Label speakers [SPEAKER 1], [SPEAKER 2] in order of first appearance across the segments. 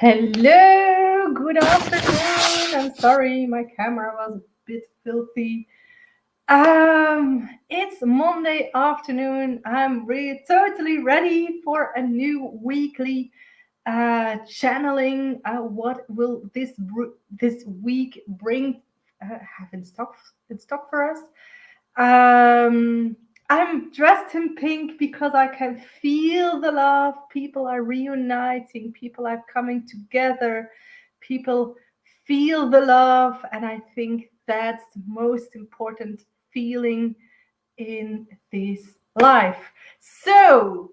[SPEAKER 1] Hello, good afternoon. I'm sorry, my camera was a bit filthy. It's Monday afternoon. I'm totally ready for a new weekly channeling. What will this week bring? Have in stock for us? Um, I'm dressed in pink because I can feel the love. People are reuniting, people are coming together, people feel the love, and I think that's the most important feeling in this life. So,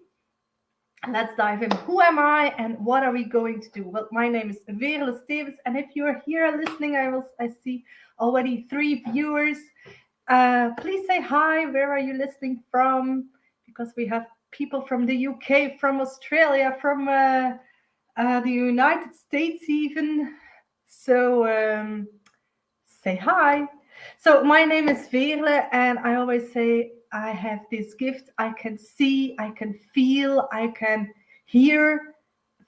[SPEAKER 1] let's dive in. Who am I and what are we going to do? Well, my name is Veerle Stevens, and if you're here listening, I see already 3 viewers. Please say hi. Where are you listening from? Because we have people from the UK, from Australia, from the United States, even. So say hi. So my name is Veerle, and I always say I have this gift. I can see, I can feel, I can hear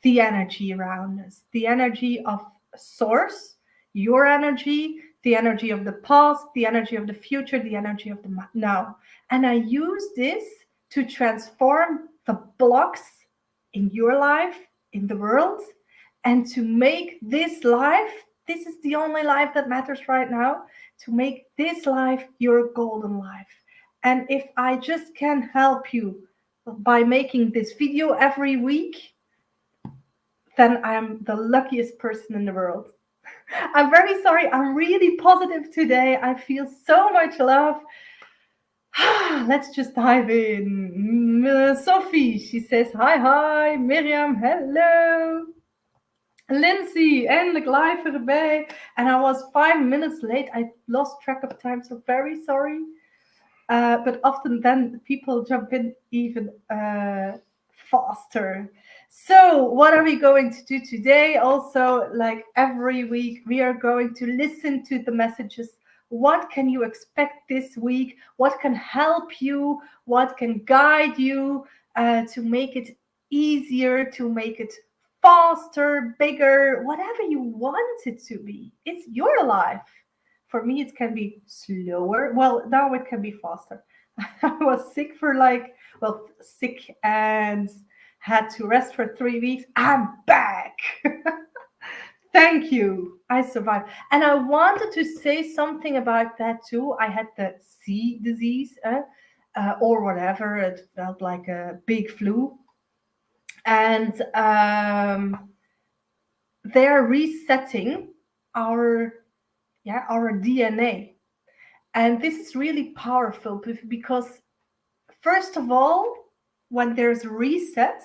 [SPEAKER 1] the energy around us, the energy of source, your energy, the energy of the past, the energy of the future, the energy of the now. And I use this to transform the blocks in your life, in the world, and to make this life, this is the only life that matters right now, to make this life your golden life. And if I just can help you by making this video every week, then I'm the luckiest person in the world. I'm very sorry. I'm really positive today. I feel so much love. Let's just dive in. Sophie, she says hi. Miriam, hello. Lindsay, eindelijk live erbij. And I was 5 minutes late. I lost track of time, so very sorry. But often then people jump in even faster. So, what are we going to do today? Also, like every week, we are going to listen to the messages. What can you expect this week? What can help you? What can guide you to make it easier, to make it faster, bigger, whatever you want it to be? It's your life. For me, it can be slower. Well, now it can be faster. I was sick for sick and had to rest for 3 weeks. I'm back. Thank you. I survived. And I wanted to say something about that too. I had the C disease or whatever. It felt like a big flu. And they're resetting our DNA. And this is really powerful because, first of all, when there's resets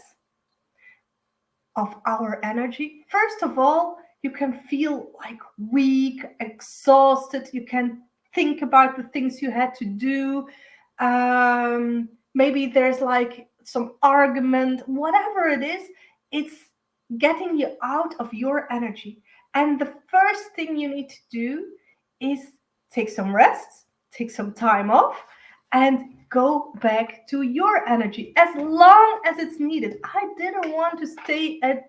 [SPEAKER 1] of our energy, first of all, you can feel like weak, exhausted. You can think about the things you had to do. Maybe there's like some argument, whatever it is, it's getting you out of your energy. And the first thing you need to do is take some rest, take some time off, and go back to your energy as long as it's needed. I didn't want to stay at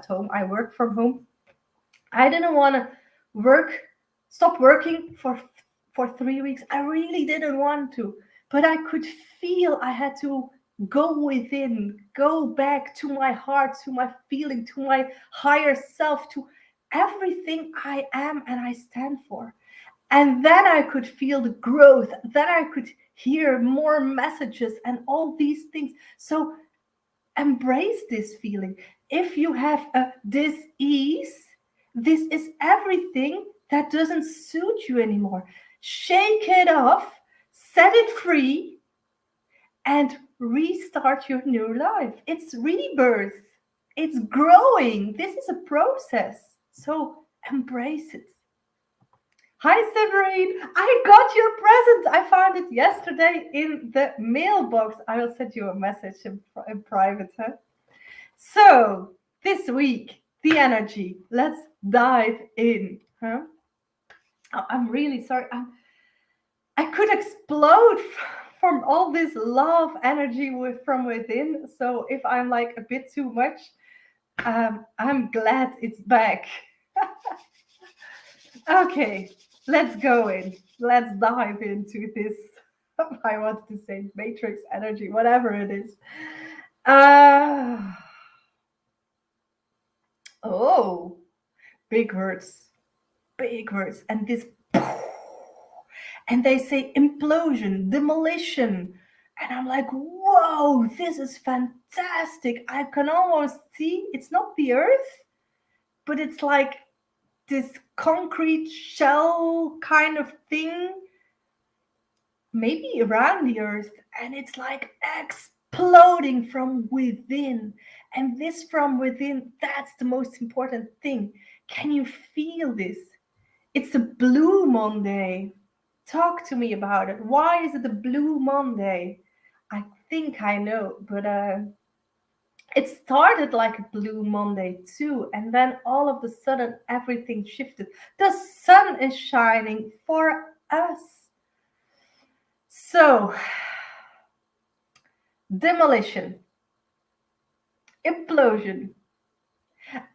[SPEAKER 1] home. I work from home. I didn't want to stop working for 3 weeks. I really didn't want to, but I could feel I had to go within, go back to my heart, to my feeling, to my higher self, to everything I am and I stand for. And then I could feel the growth. Then I could hear more messages and all these things. So embrace this feeling. If you have a dis-ease, this is everything that doesn't suit you anymore. Shake it off, set it free, and restart your new life. It's rebirth. It's growing. This is a process. So embrace it. Hi, Severine. I got your present. I found it yesterday in the mailbox. I will send you a message in private. Huh? So, this week, the energy. Let's dive in. Huh? Oh, I'm really sorry. I could explode from all this love energy from within. So, if I'm like a bit too much, I'm glad it's back. Okay, let's go in. Let's dive into this. I wanted to say matrix energy, whatever it is. Uh, oh, big words, big words. And this, and they say implosion, demolition. And I'm like, whoa, this is fantastic. I can almost see it's not the earth, but it's like this concrete shell kind of thing, maybe around the earth, and it's like exploding from within. And this from within, that's the most important thing. Can you feel this? It's a blue Monday. Talk to me about it. Why is it a blue Monday? I think I know, but it started like a blue Monday too, and then all of a sudden everything shifted. The sun is shining for us. So, demolition, implosion.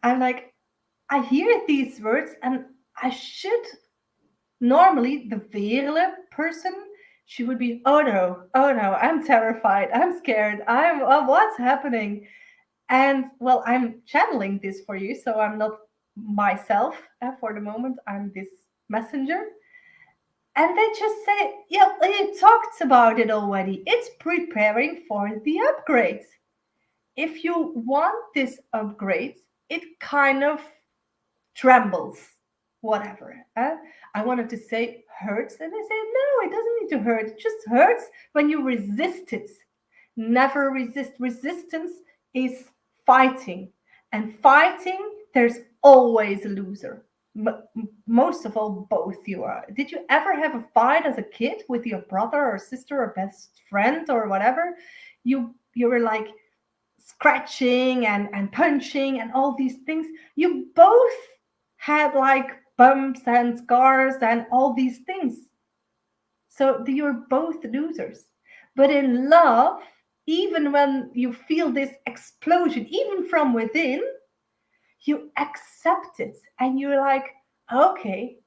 [SPEAKER 1] I'm like, I hear these words, and I should normally, the Veerle person, she would be, oh no, I'm terrified, I'm scared, what's happening? And well, I'm channeling this for you, so I'm not myself for the moment. I'm this messenger. And they just say, yeah, you talked about it already. It's preparing for the upgrade. If you want this upgrade, it kind of trembles, whatever. I wanted to say hurts, and they say, no, it doesn't need to hurt. It just hurts when you resist it. Never resist. Resistance is fighting. And fighting, there's always a loser. Most of all, both you are. Did you ever have a fight as a kid with your brother or sister or best friend or whatever? You were like scratching and punching and all these things. You both had like bumps and scars and all these things. So you're both losers. But in love, even when you feel this explosion, even from within, you accept it and you're like, okay,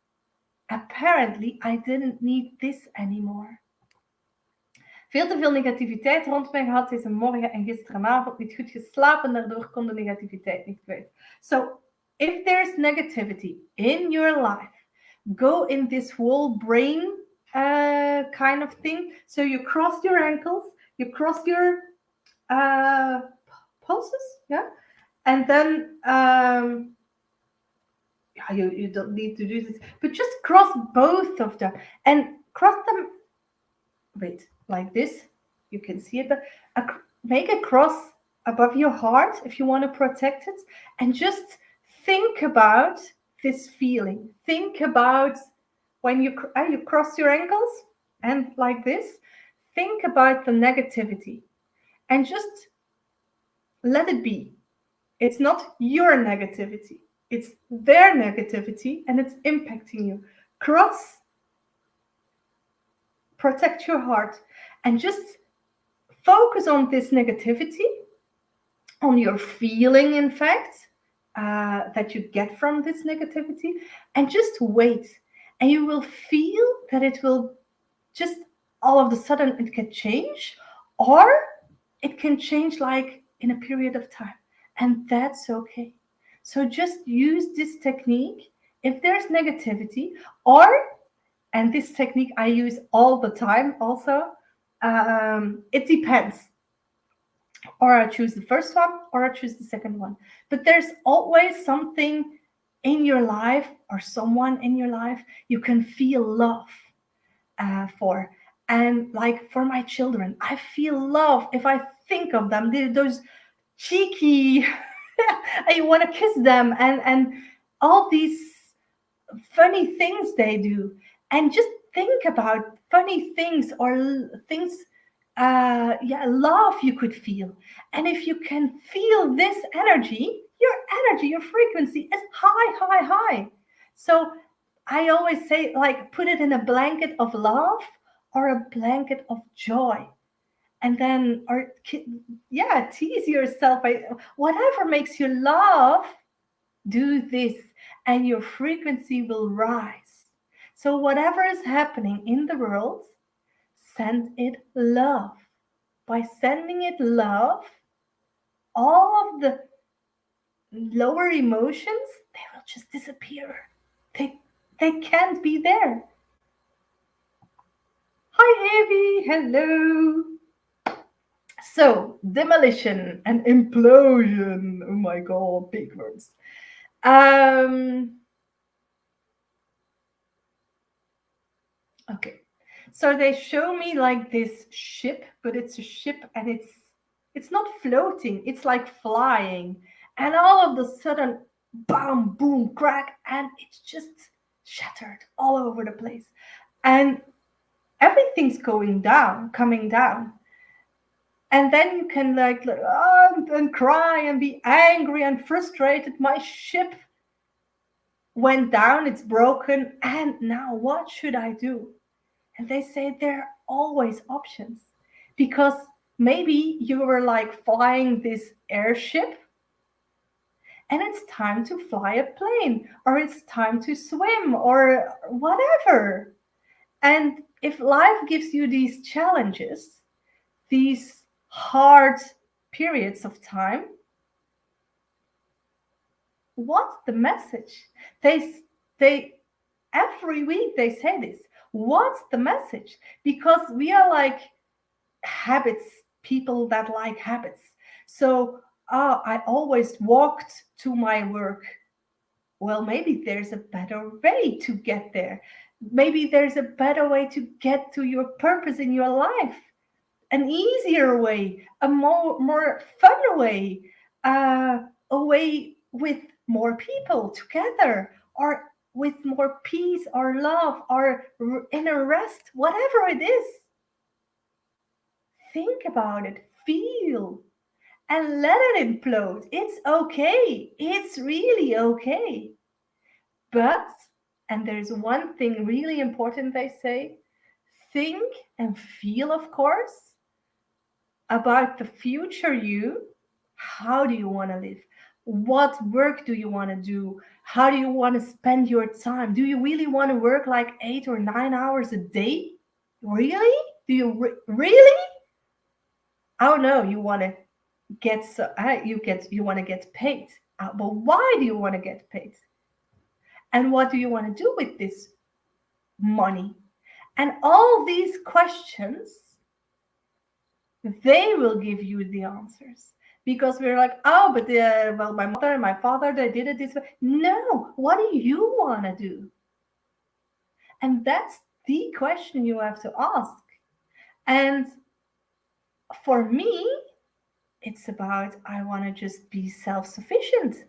[SPEAKER 1] apparently I didn't need this anymore. Veel te veel negativiteit rond mij gehad deze morgen en gisteravond. Niet goed geslapen, daardoor kon de negativiteit niet kwijt. So, if there's negativity in your life, go in this whole brain kind of thing. So you cross your ankles, you cross your pulses, yeah? And then you don't need to do this, but just cross both of them and cross them. Wait, like this. You can see it, but make a cross above your heart if you want to protect it, and just think about this feeling. Think about when you cross your ankles and like this. Think about the negativity and just let it be. It's not your negativity. It's their negativity and it's impacting you. Cross, protect your heart, and just focus on this negativity, on your feeling, in fact, that you get from this negativity, and just wait. And you will feel that it will just all of a sudden it can change, or it can change like in a period of time. And that's okay. So just use this technique if there's negativity, or, and this technique I use all the time also, it depends. Or I choose the first one, or I choose the second one. But there's always something in your life or someone in your life you can feel love for. And like for my children, I feel love if I think of them. They're those cheeky, and you want to kiss them, and all these funny things they do. And just think about funny things or things, love you could feel. And if you can feel this energy, your frequency is high, high, high. So I always say, like, put it in a blanket of love or a blanket of joy. And then, or yeah, tease yourself by whatever makes you laugh. Do this, and your frequency will rise. So, whatever is happening in the world, send it love. By sending it love, all of the lower emotions, they will just disappear. They, they can't be there. Hi, Evie. Hello. So, demolition and implosion. Oh my god, big words. Um, okay. So they show me like this ship, but it's a ship and it's not floating, it's like flying. And all of a sudden, bam, boom, crack, and it's just shattered all over the place. And everything's going down, coming down. And then you can like and cry and be angry and frustrated. My ship went down, it's broken, and now what should I do? And they say there are always options, because maybe you were like flying this airship and it's time to fly a plane, or it's time to swim, or whatever. And if life gives you these challenges, these hard periods of time, what's the message? They every week they say this. What's the message? Because we are like habits, people that like habits. So I always walked to my work. Well, maybe there's a better way to get there. Maybe there's a better way to get to your purpose in your life, an easier way, a more fun way, a way with more people together, or with more peace or love or inner rest, whatever it is. Think about it, feel, and let it implode. It's okay. It's really okay. But, and there's one thing really important they say, think and feel, of course, about the future you. How do you want to live? What work do you want to do? How do you want to spend your time? Do you really want to work like 8 or 9 hours a day? Really? Do you really? Oh no, you want to get you want to get paid. But why do you want to get paid? And what do you want to do with this money? And all these questions, they will give you the answers, because we're like, oh, but well, my mother and my father, they did it this way. No, what do you want to do? And that's the question you have to ask. And for me, it's about, I want to just be self-sufficient,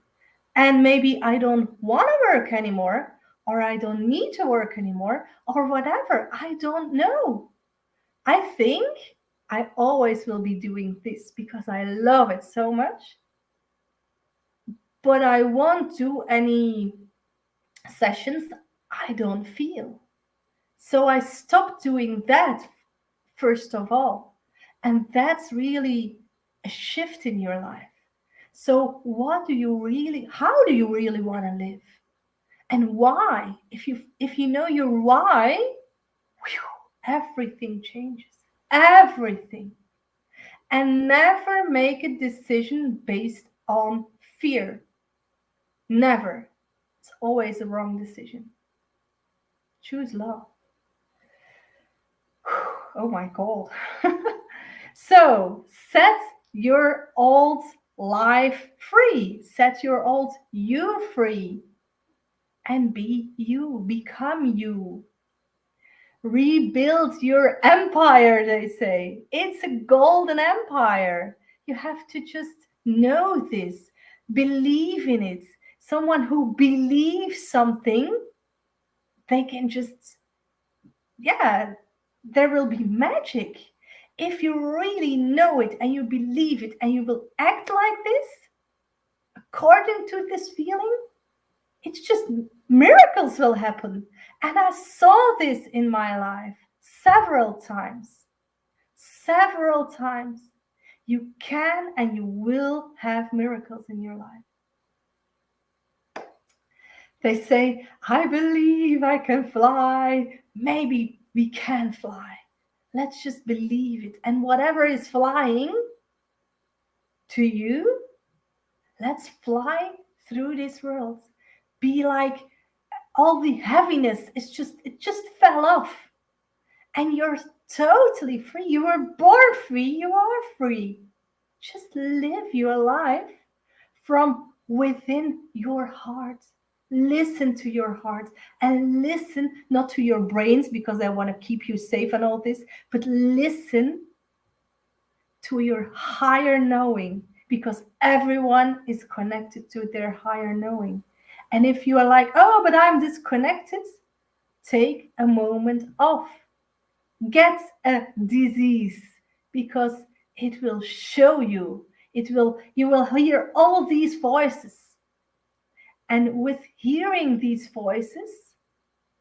[SPEAKER 1] and maybe I don't want to work anymore, or I don't need to work anymore, or whatever. I don't know. I think I always will be doing this because I love it so much, but I won't do any sessions I don't feel. So I stopped doing that, first of all. And that's really a shift in your life. So how do you really want to live? And why? If you know your why, whew, everything changes. Everything. And never make a decision based on fear. Never. It's always a wrong decision. Choose love. Oh my God. So set your old life free. Set your old you free. And be you. Become you. Rebuild your empire, they say. It's a golden empire. You have to just know this, believe in it. Someone who believes something, they can just, yeah, there will be magic. If you really know it and you believe it and you will act like this, according to this feeling, it's just miracles will happen. And I saw this in my life several times. several times, you can and you will have miracles in your life. They say, I believe I can fly. Maybe we can fly. Let's just believe it. And whatever is flying to you, let's fly through this world. Be like all the heaviness it just fell off. And you're totally free. You were born free. You are free. Just live your life from within your heart. Listen to your heart and listen not to your brains because they want to keep you safe and all this, but listen to your higher knowing because everyone is connected to their higher knowing. And if you are like, oh, but I'm disconnected, take a moment off. Get a disease because it will show you. You will hear all these voices. And with hearing these voices,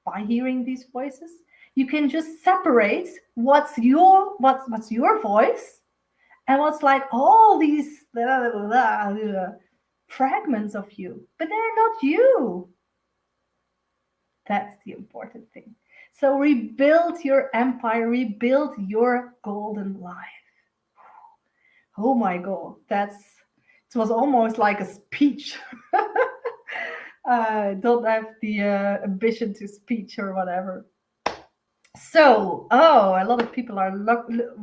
[SPEAKER 1] by hearing these voices, you can just separate what's your voice and what's like all these fragments of you. But they're not you. That's the important thing. So rebuild your empire, rebuild your golden life. Oh my God, it was almost like a speech. Don't have the ambition to speech or whatever. So, a lot of people are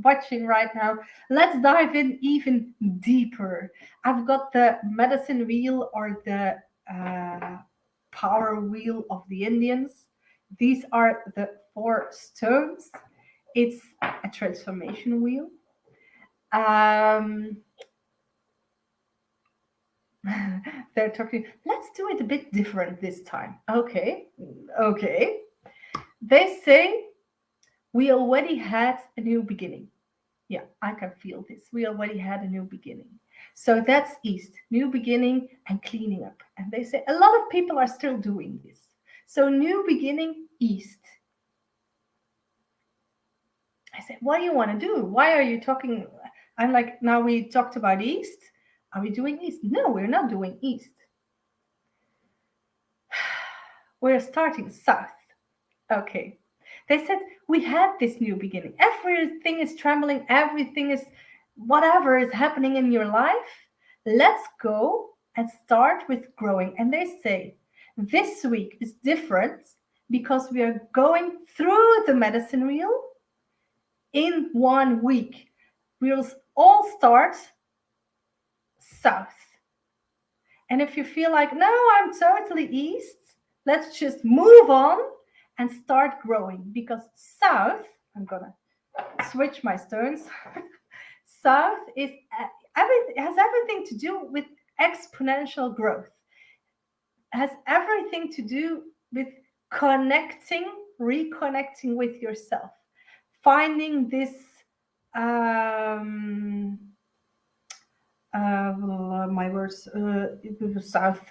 [SPEAKER 1] watching right now. Let's dive in even deeper. I've got the medicine wheel or the power wheel of the Indians. These are the 4 stones. It's a transformation wheel. They're talking, let's do it a bit different this time. Okay. They say we already had a new beginning. Yeah, I can feel this. We already had a new beginning. So that's East, new beginning and cleaning up. And they say a lot of people are still doing this. So new beginning, East. I said, what do you want to do? Why are you talking? I'm like, now we talked about East. Are we doing East? No, we're not doing East. We're starting South. Okay. They said, we had this new beginning. Everything is trembling. Everything is, whatever is happening in your life. Let's go and start with growing. And they say, this week is different because we are going through the medicine wheel in 1 week. We'll all start South. And if you feel like, no, I'm totally East, let's just move on and start growing. Because South, I'm going to switch my stones. South has everything to do with exponential growth. It has everything to do with reconnecting with yourself. Finding this my words South.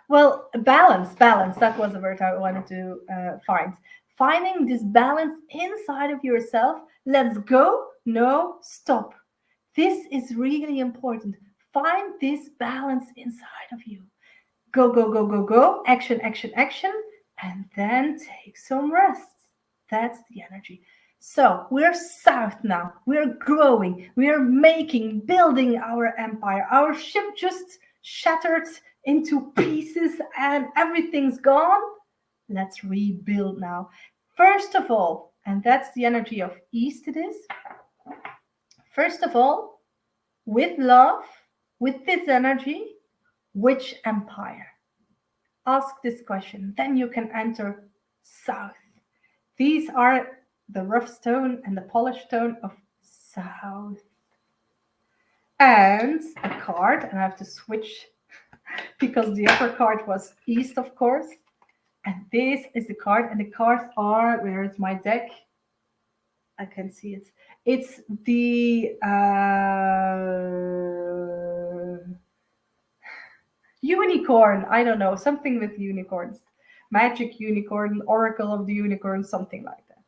[SPEAKER 1] Well, balance. That was the word I wanted to find. Finding this balance inside of yourself. Let's go. No, stop. This is really important. Find this balance inside of you. Go, go, go, go, go. Action, action, action. And then take some rest. That's the energy. So we're South now. We're growing. We're building our empire. Our ship just shattered into pieces and everything's gone. Let's rebuild now. First of all, and that's the energy of East it is. First of all, with love, with this energy, which empire? Ask this question. Then you can enter South. These are the rough stone and the polished stone of South. And a card, and I have to switch because the other card was East, of course. And this is the card, and the cards are, where is my deck? I can see it. It's the unicorn. I don't know, something with unicorns. Magic unicorn, oracle of the unicorn, something like that.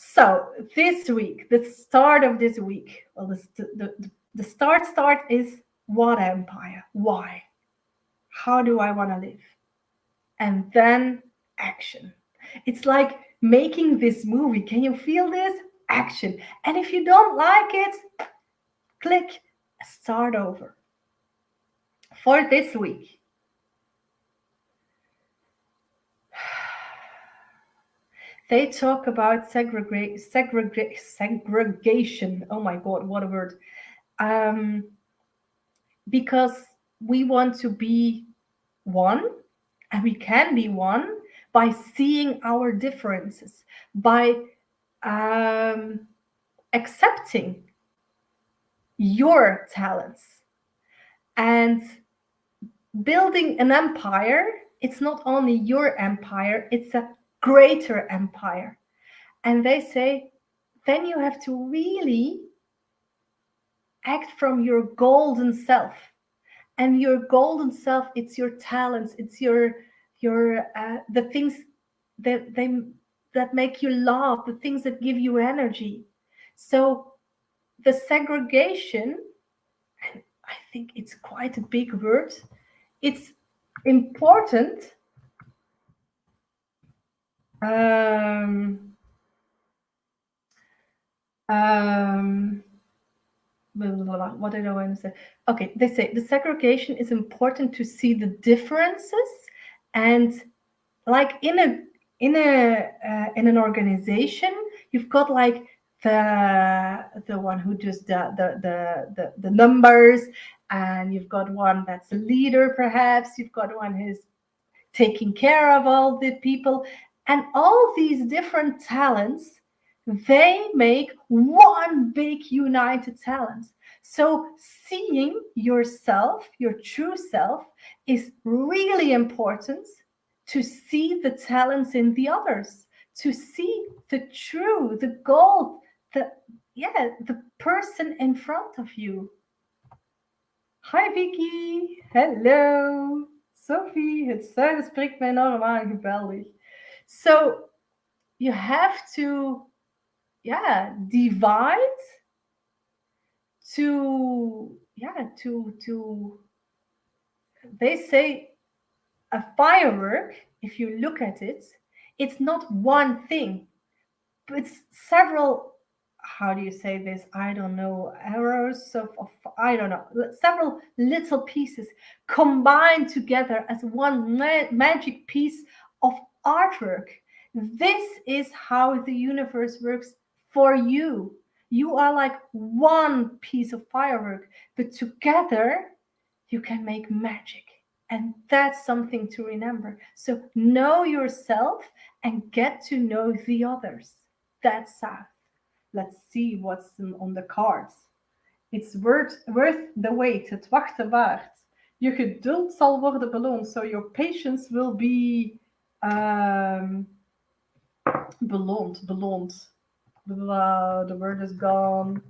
[SPEAKER 1] So this week, the start of this week, well, the start is what empire? Why? How do I want to live? And then action. It's like making this movie. Can you feel this? Action. And if you don't like it, click start over. For this week, they talk about segregation. Oh my God, what a word. Um, because we want to be one, and we can be one by seeing our differences, by um, accepting your talents and building an empire. It's not only your empire, it's a greater empire. And they say, then you have to really act from your golden self. And your golden self, it's your talents, it's your the things that they that make you laugh, the things that give you energy. So the segregation, and I think it's quite a big word, it's important. Um, um, blah, blah, blah, what did I want to say? Okay, they say the segregation is important to see the differences, and like in an organization, you've got like the one who does the numbers, and you've got one that's a leader, perhaps you've got one who's taking care of all the people, and all these different talents, they make one big united talent. So seeing yourself, your true self, is really important, to see the talents in the others, to see the gold, the person in front of you. Hi Vicky, hello. Sophie, het zuiden spreekt mij enorm aan, geweldig. So you have to, divide to they say a firework, if you look at it, it's not one thing, it's several, how do you say this? I don't know, arrows of I don't know, several little pieces combined together as one magic piece of artwork. This is how the universe works for you. You are like one piece of firework, but together you can make magic. And that's something to remember. So know yourself and get to know the others. That's South. Let's see what's on the cards. It's worth the wait. Het wachten waard. Je geduld zal worden beloond. So your patience will be beloond. The word is gone.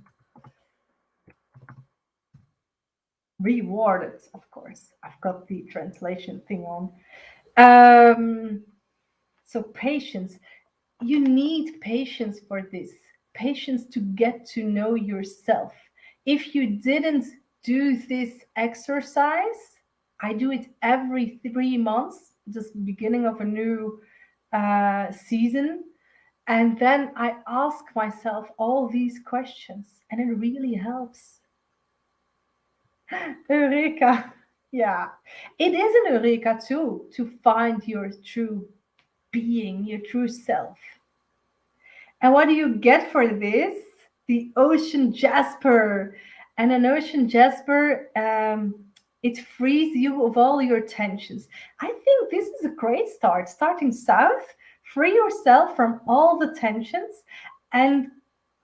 [SPEAKER 1] Rewarded, of course. I've got the translation thing on. So patience. You need patience for this. Patience to get to know yourself. If you didn't do this exercise, I do it every 3 months, just beginning of a new season. And then I ask myself all these questions, and it really helps. Eureka. Yeah, it is an eureka too, to find your true being, your true self. And what do you get for this? The ocean jasper. And an ocean jasper, it frees you of all your tensions. I think this is a great start. Starting south, free yourself from all the tensions and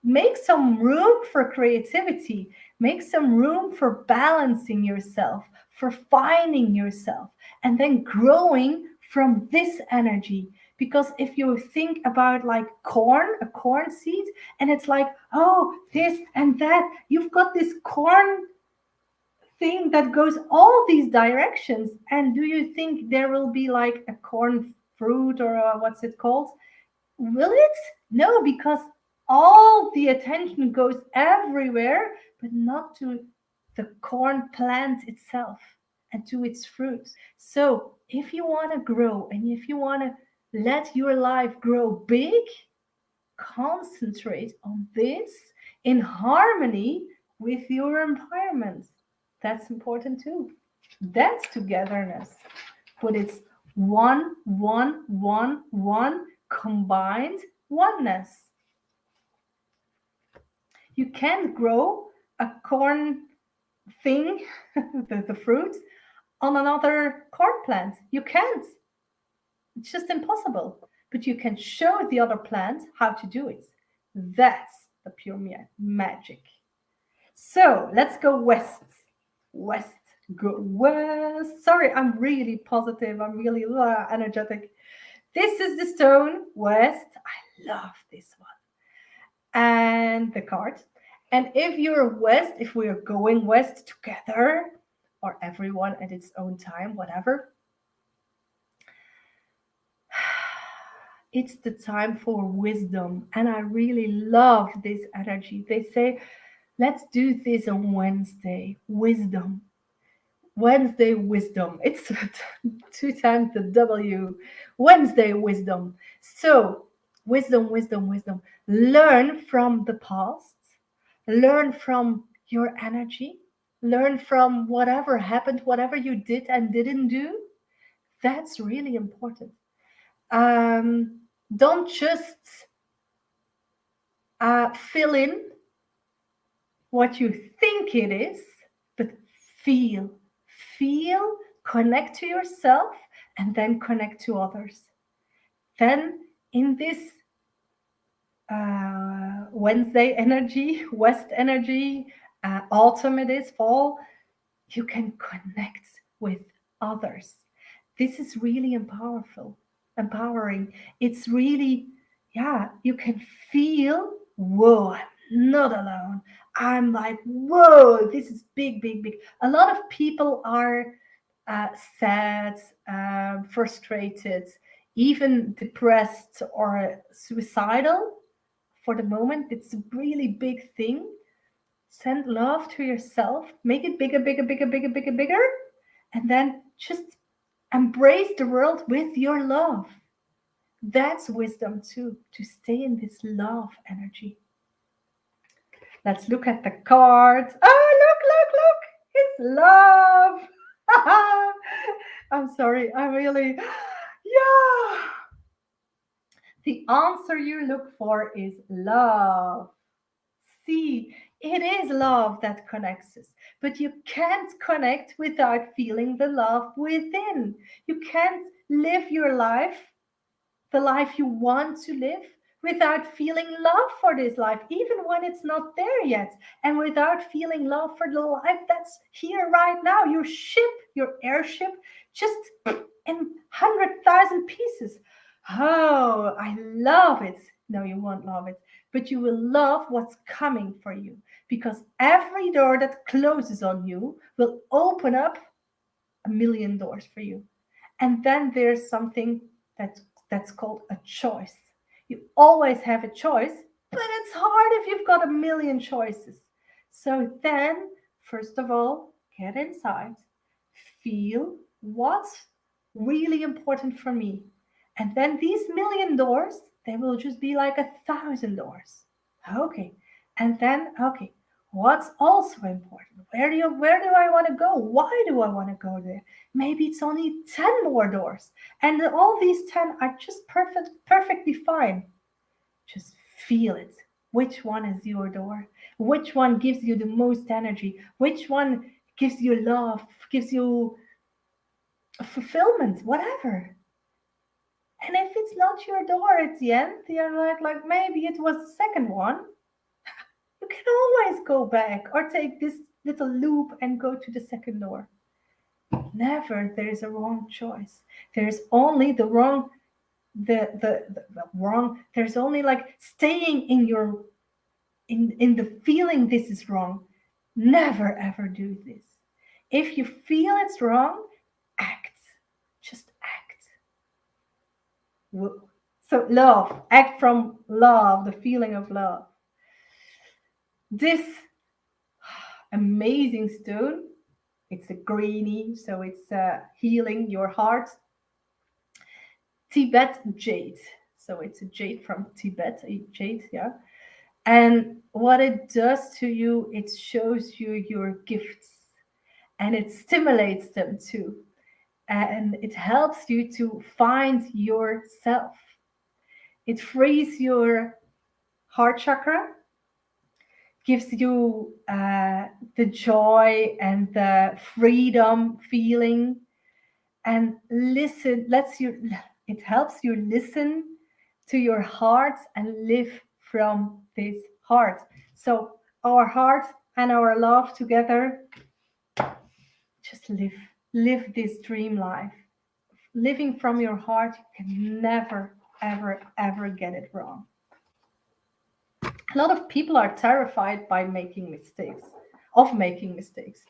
[SPEAKER 1] make some room for creativity. Make some room for balancing yourself, for finding yourself, and then growing from this energy. Because if you think about like corn, a corn seed, and it's like, oh, this and that, you've got this corn thing that goes all these directions. And do you think there will be like a corn fruit or what's it called? Will it? No, because all the attention goes everywhere, but not to the corn plant itself and to its fruit. So if you want to grow and if you want to let your life grow big, concentrate on this in harmony with your environment. That's important too. That's togetherness. But it's one combined oneness. You can't grow a corn thing, the fruit, on another corn plant. You can't. It's just impossible. But you can show the other plant how to do it. That's the pure magic. So let's go west. West. Go west. Sorry, I'm really positive. I'm really energetic. This is the stone west. I love this one. And the card. And if you're west, if we are going west together, or everyone at its own time, whatever, it's the time for wisdom. And I really love this energy. They say, let's do this on Wednesday. Wisdom. Wednesday wisdom. It's 2 times the W. Wednesday wisdom. So, wisdom. Learn from the past. Learn from your energy. Learn from whatever happened, whatever you did and didn't do. That's really important. Don't just fill in what you think it is, but feel, connect to yourself, and then connect to others. Then in this Wednesday energy, West energy, autumn it is, fall, you can connect with others. This is really empowering. It's really, you can feel, whoa, I'm not alone. I'm like, whoa, this is big. A lot of people are sad, frustrated, even depressed or suicidal for the moment. It's a really big thing. Send love to yourself, make it bigger, and then just embrace the world with your love. That's wisdom too, to stay in this love energy. Let's look at the cards. Oh, look. It's love. I'm sorry. I really, yeah. The answer you look for is love. See, it is love that connects us, but you can't connect without feeling the love within. You can't live your life, the life you want to live, without feeling love for this life, even when it's not there yet, and without feeling love for the life that's here right now. Your ship, your airship, just in 100,000 pieces. Oh, I love it. No, you won't love it, but you will love what's coming for you, because every door that closes on you will open up a million doors for you. And then there's something that's called a choice. You always have a choice, but it's hard if you've got a million choices. So then, first of all, get inside, feel what's really important for me. And then these million doors, they will just be like 1,000 doors. Okay. And then, okay, what's also important? Where do I want to go? Why do I want to go there? Maybe it's only 10 more doors. And all these 10 are just perfectly fine. Just feel it. Which one is your door? Which one gives you the most energy? Which one gives you love, gives you fulfillment, whatever? And if it's not your door at the end, you're like maybe it was the second one. You can always go back or take this little loop and go to the second door. Never there is a wrong choice. There's only the wrong, the wrong. There's only like staying in your in the feeling this is wrong. Never ever do this. If you feel it's wrong, act. Just act. So love, act from love, the feeling of love. This amazing stone, it's a greenie, so it's healing your heart. Tibet jade. So it's a jade from Tibet, a jade, yeah. And what it does to you, it shows you your gifts and it stimulates them too. And it helps you to find yourself. It frees your heart chakra, gives you the joy and the freedom feeling, and listen, it helps you listen to your heart and live from this heart. So our heart and our love together, just live this dream life. Living from your heart, you can never, ever, ever get it wrong. A lot of people are terrified by making mistakes, of making mistakes.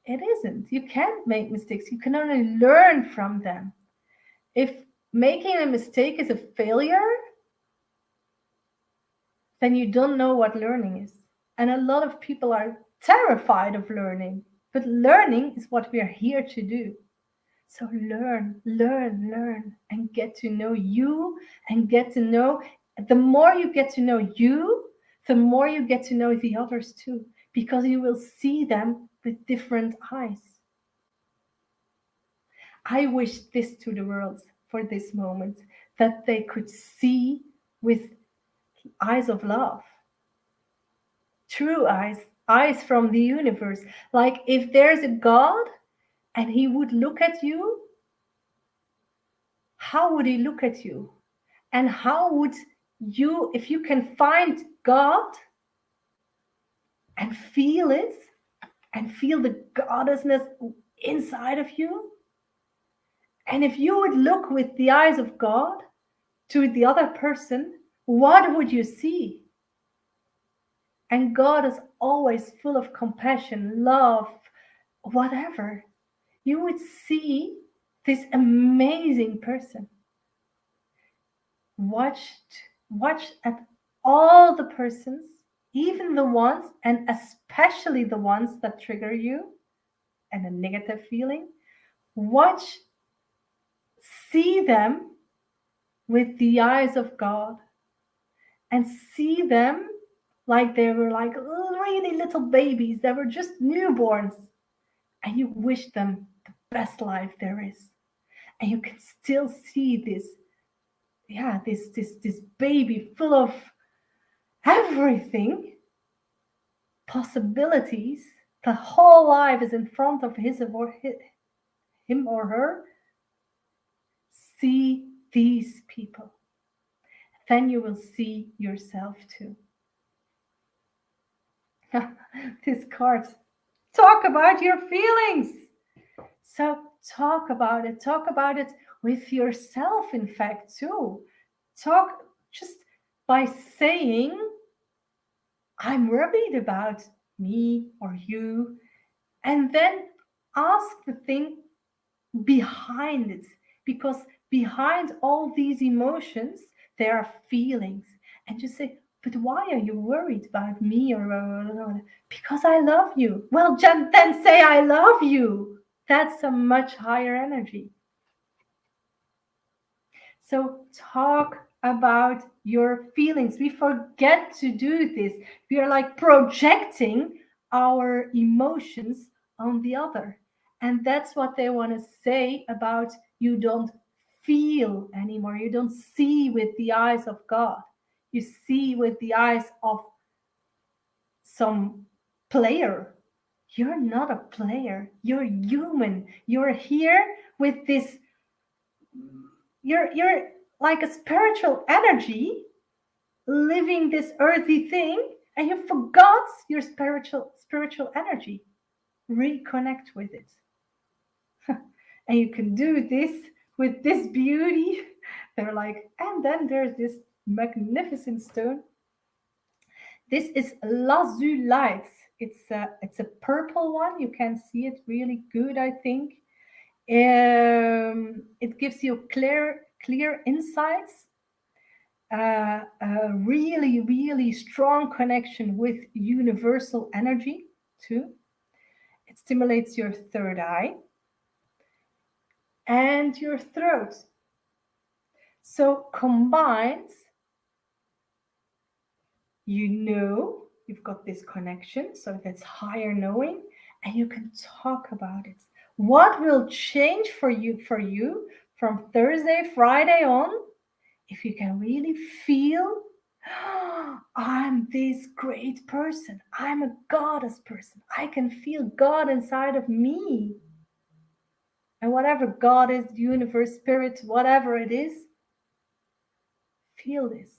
[SPEAKER 1] It isn't. You can't make mistakes. You can only learn from them. If making a mistake is a failure, then you don't know what learning is. And a lot of people are terrified of learning, but learning is what we are here to do. So learn, learn, learn, and get to know you and get to know. The more you get to know you, the more you get to know the others too, because you will see them with different eyes. I wish this to the world for this moment, that they could see with eyes of love, true eyes, eyes from the universe. Like if there's a God and he would look at you, how would he look at you? And how would you, if you can find God and feel it and feel the goddessness inside of you, and if you would look with the eyes of God to the other person, what would you see? And God is always full of compassion, love, whatever. You would see this amazing person. Watch at all the persons, even the ones, and especially the ones that trigger you and a negative feeling. Watch, see them with the eyes of God and see them like they were like really little babies. They were just newborns. And you wish them the best life there is. And you can still see this, this baby full of everything, possibilities. The whole life is in front of him or her. See these people. Then you will see yourself too. This card. Talk about your feelings. So talk about it. Talk about it with yourself, in fact, too. Talk just by saying, I'm worried about me or you. And then ask the thing behind it. Because behind all these emotions, there are feelings. And just say, but why are you worried about me? Or because I love you. Well, then say, I love you. That's a much higher energy. So talk about your feelings. We forget to do this. We are like projecting our emotions on the other. And that's what they want to say about you don't feel anymore. You don't see with the eyes of God. You see with the eyes of some player. You're not a player. You're human. You're here with this. You're like a spiritual energy living this earthy thing, and you forgot your spiritual energy. Reconnect with it. And you can do this with this beauty. They're like, and then there's this magnificent stone. This is lazulite. It's a purple one. You can see it really good, I think. It gives you clear insights, a really, really strong connection with universal energy too. It stimulates your third eye and your throat. So combines, you've got this connection, so that's higher knowing, and you can talk about it. What will change for you from Thursday, Friday on, if you can really feel, I'm this great person. I'm a goddess person. I can feel God inside of me. And whatever God is, universe, spirit, whatever it is, feel this.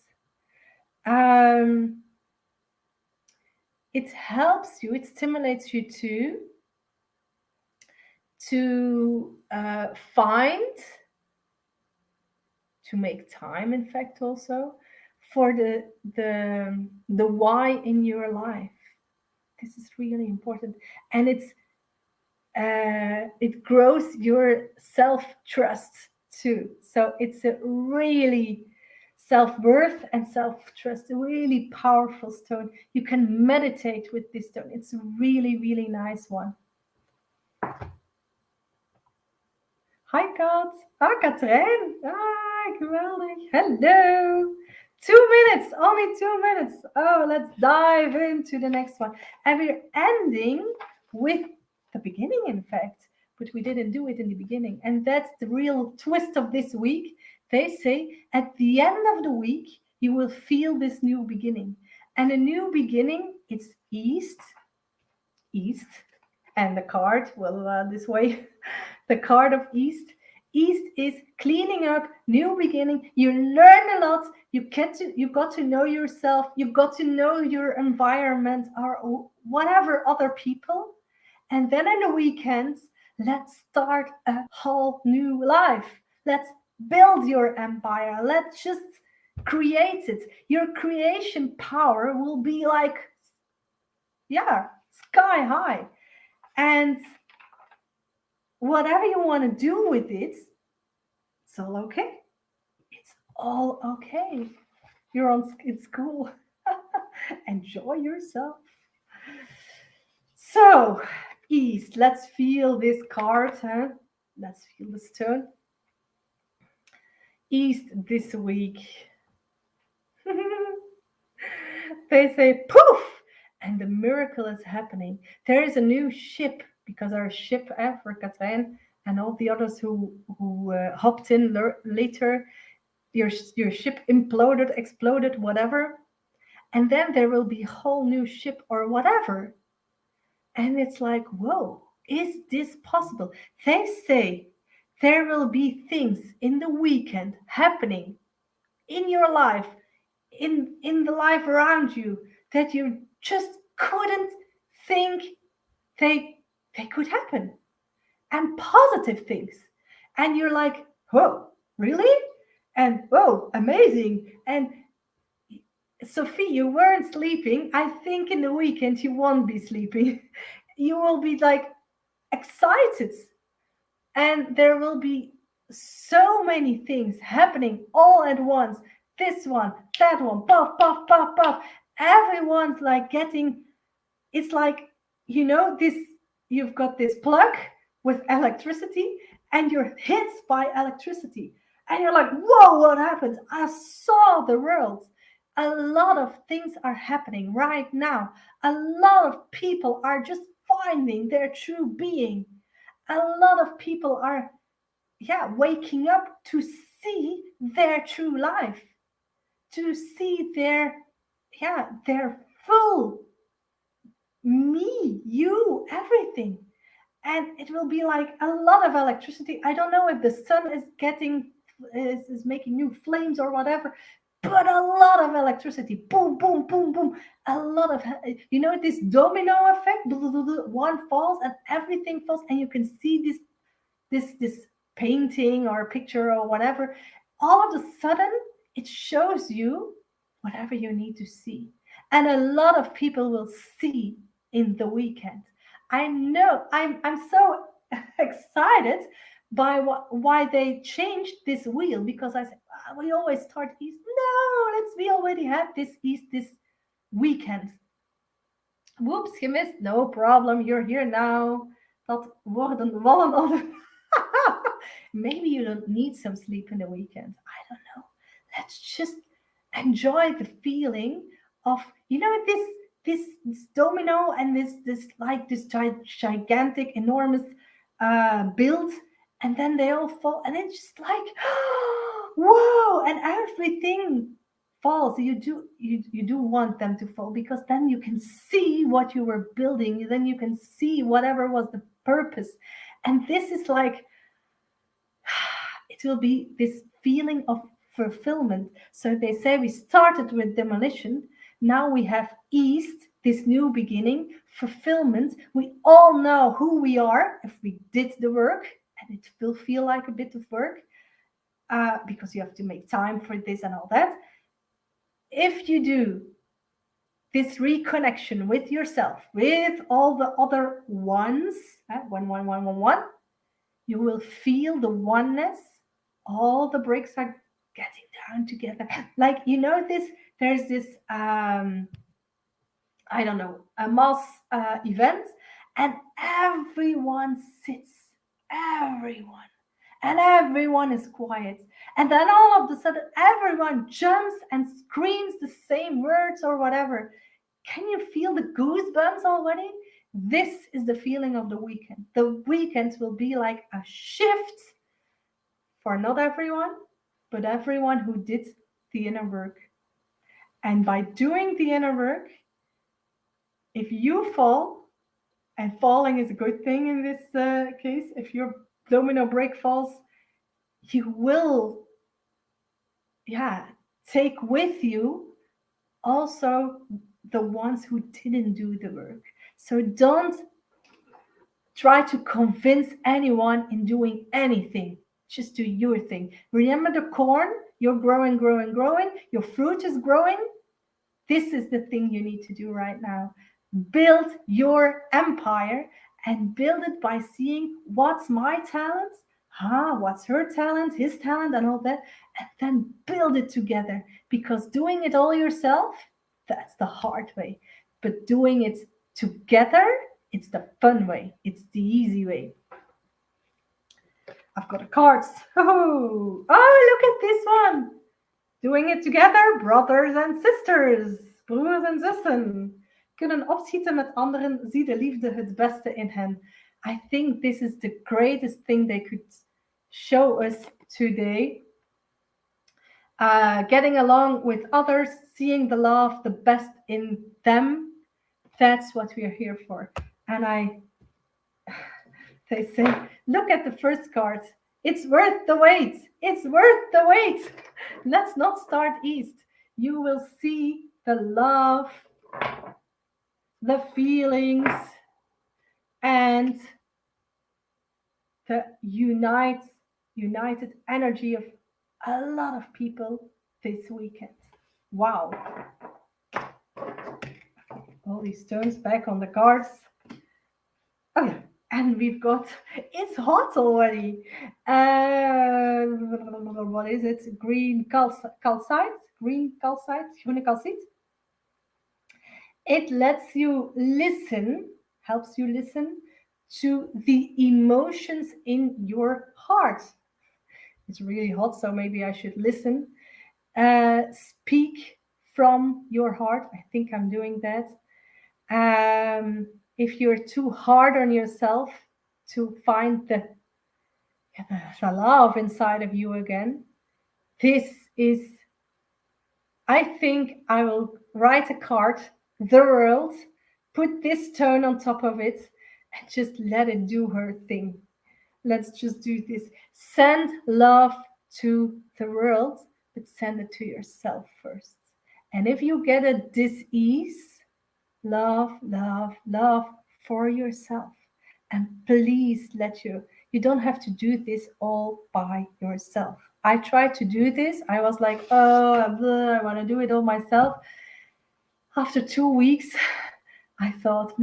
[SPEAKER 1] Um, it helps you, it stimulates you to find, to make time, in fact, also for the why in your life. This is really important, and it grows your self-trust too. So it's a really self-worth and self-trust, a really powerful stone. You can meditate with this stone. It's a really, really nice one. Hi Kat. Ah, Katrijn. Ah, geweldig. Hello. 2 minutes, only 2 minutes. Oh, let's dive into the next one. And we're ending with the beginning, in fact, but we didn't do it in the beginning. And that's the real twist of this week. They say at the end of the week, you will feel this new beginning. And a new beginning, it's east, and the card, well, this way, the card of east. East is cleaning up, new beginning. You learn a lot. You got to know yourself. You got to know your environment or whatever other people. And then in the weekends, let's start a whole new life. Let's build your empire. Let's just create it. Your creation power will be like, yeah, sky high. And whatever you want to do with it, it's all okay. It's all okay. You're in school. Enjoy yourself. So, East, let's feel this card. Huh? Let's feel the stone. East this week. They say poof, and the miracle is happening. There is a new ship, because our ship, for Katrijn and all the others who hopped in later, your ship imploded, exploded, whatever. And then there will be a whole new ship or whatever. And it's like, whoa, is this possible? They say there will be things in the weekend happening in your life, in the life around you, that you just couldn't think they could happen, and positive things. And you're like, whoa, really? And whoa, amazing. And Sophie, you weren't sleeping. I think in the weekend you won't be sleeping. You will be like excited, and there will be so many things happening all at once. This one, that one, puff, puff, puff, puff. Everyone's like getting, it's like, this, you've got this plug with electricity and you're hit by electricity. And you're like, whoa, what happened? I saw the world. A lot of things are happening right now. A lot of people are just finding their true being. A lot of people are, waking up to see their true life, to see their full me, you, everything. And it will be like a lot of electricity. I don't know if the sun is making new flames or whatever, but a lot of electricity. Boom, boom, boom, boom. A lot of, this domino effect. One falls and everything falls, and you can see this painting or picture or whatever. All of a sudden, it shows you whatever you need to see. And a lot of people will see in the weekend. I know, I'm so excited why they changed this wheel, because I said, "Ah, we always start east. No, we already have this east this weekend. Whoops, je missed. No problem. You're here now. Dat worden wallen onder. Maybe you don't need some sleep in the weekend. I don't know. Let's just enjoy the feeling of, this domino, and this like this gigantic, enormous build, and then they all fall, and it's just like, whoa, and everything falls. You do want them to fall, because then you can see what you were building, then you can see whatever was the purpose. And this is like, it will be this feeling of fulfillment. So they say we started with demolition, now we have east, this new beginning, fulfillment. We all know who we are if we did the work, and it will feel like a bit of work, because you have to make time for this and all that. If you do this reconnection with yourself, with all the other ones, one, one, one, one, one, you will feel the oneness. All the bricks are getting down together. Like, this, there's this, I don't know, a mass event, and everyone sits, everyone, and everyone is quiet. And then all of a sudden, everyone jumps and screams the same words or whatever. Can you feel the goosebumps already? This is the feeling of the weekend. The weekend will be like a shift for not everyone, but everyone who did the inner work. And by doing the inner work, if you fall, and falling is a good thing in this case, if your domino brick falls, you will, take with you also the ones who didn't do the work. So don't try to convince anyone in doing anything. Just do your thing. Remember the corn? You're growing, growing, growing. Your fruit is growing. This is the thing you need to do right now. Build your empire, and build it by seeing what's my talent, what's her talent, his talent, and all that, and then build it together. Because doing it all yourself, that's the hard way. But doing it together, it's the fun way. It's the easy way. I've got the cards. Oh, look at this one. Doing it together, brothers and sisters. Broers en zussen. Kunnen opschieten met anderen, zie de liefde het beste in hen. I think this is the greatest thing they could show us today. Getting along with others, seeing the love, the best in them. That's what we are here for. And they say, look at the first card. It's worth the wait. It's worth the wait. Let's not start east. You will see the love, the feelings, and the united energy of a lot of people this weekend. Wow. All these stones back on the cards. Oh yeah, and we've got, it's hot already. What is it? Green calcite? Green calcite? Groene calcite? It lets you listen, helps you listen to the emotions in your heart. It's really hot, so maybe I should listen. Speak from your heart. I think I'm doing that. If you're too hard on yourself, to find the love inside of you again, this is, I think I will write a card, the world, put this stone on top of it, and just let it do her thing. Let's just do this. Send love to the world, but send it to yourself first. And if you get a dis-ease, love, love, love for yourself. And please you don't have to do this all by yourself. I tried to do this. I was like, I want to do it all myself. After 2 weeks, I thought,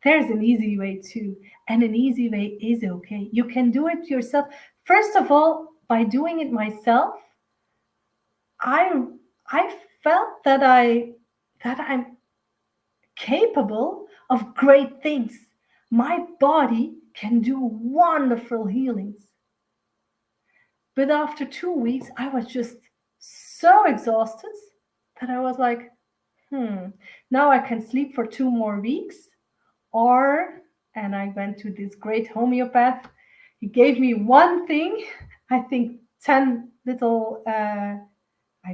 [SPEAKER 1] There's an easy way too, and an easy way is okay. You can do it yourself. First of all, by doing it myself, I I felt that I'm capable of great things. My body can do wonderful healings. But after 2 weeks, I was just so exhausted that I was like, now I can sleep for 2 more weeks. Or, and I went to this great homeopath. He gave me one thing, I think 10 little, I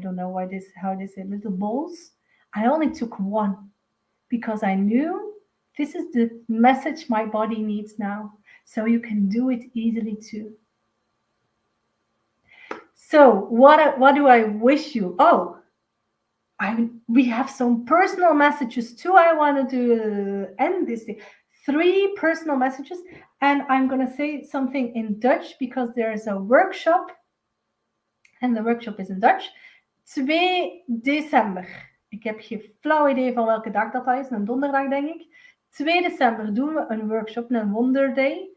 [SPEAKER 1] don't know how they say, little bowls. I only took one because I knew this is the message my body needs now. So you can do it easily too. So what do I wish you? Oh, we have some personal messages too. I wanted to end this thing. 3 personal messages, and I'm going to say something in Dutch because there's a workshop, and the workshop is in Dutch. 2 december. Ik heb geen flauw idee van welke dag dat is. Een donderdag, denk ik. 2 december doen we een workshop, een Wonder Day,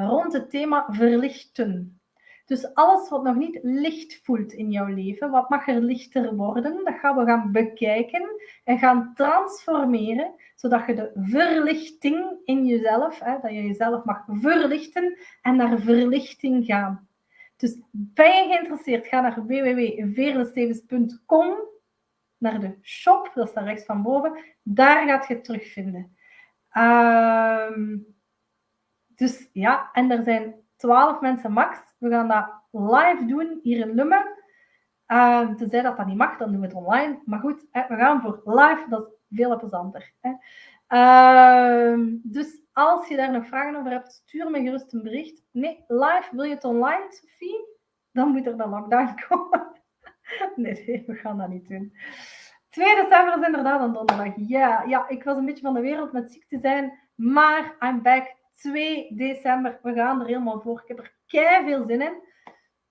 [SPEAKER 1] rond het thema verlichten. Dus alles wat nog niet licht voelt in jouw leven, wat mag er lichter worden, dat gaan we gaan bekijken en gaan transformeren, zodat je de verlichting in jezelf, dat je jezelf mag verlichten en naar verlichting gaan. Dus ben je geïnteresseerd, ga naar www.veerlestevens.com, naar de shop, dat is daar rechts van boven, daar gaat je het terugvinden. Dus ja, en er zijn 12 mensen max. We gaan dat live doen hier in Lummen. Tenzij dat niet mag, dan doen we het online. Maar goed, we gaan voor live, dat is veel plezanter. Dus als je daar nog vragen over hebt, stuur me gerust een bericht. Nee, live, wil je het online, Sophie? Dan moet er de lockdown komen. Nee, we gaan dat niet doen. 2 december is inderdaad een donderdag. Ja, ik was een beetje van de wereld met ziek te zijn, maar I'm back. 2 december, we gaan er helemaal voor. Ik heb er keiveel zin in.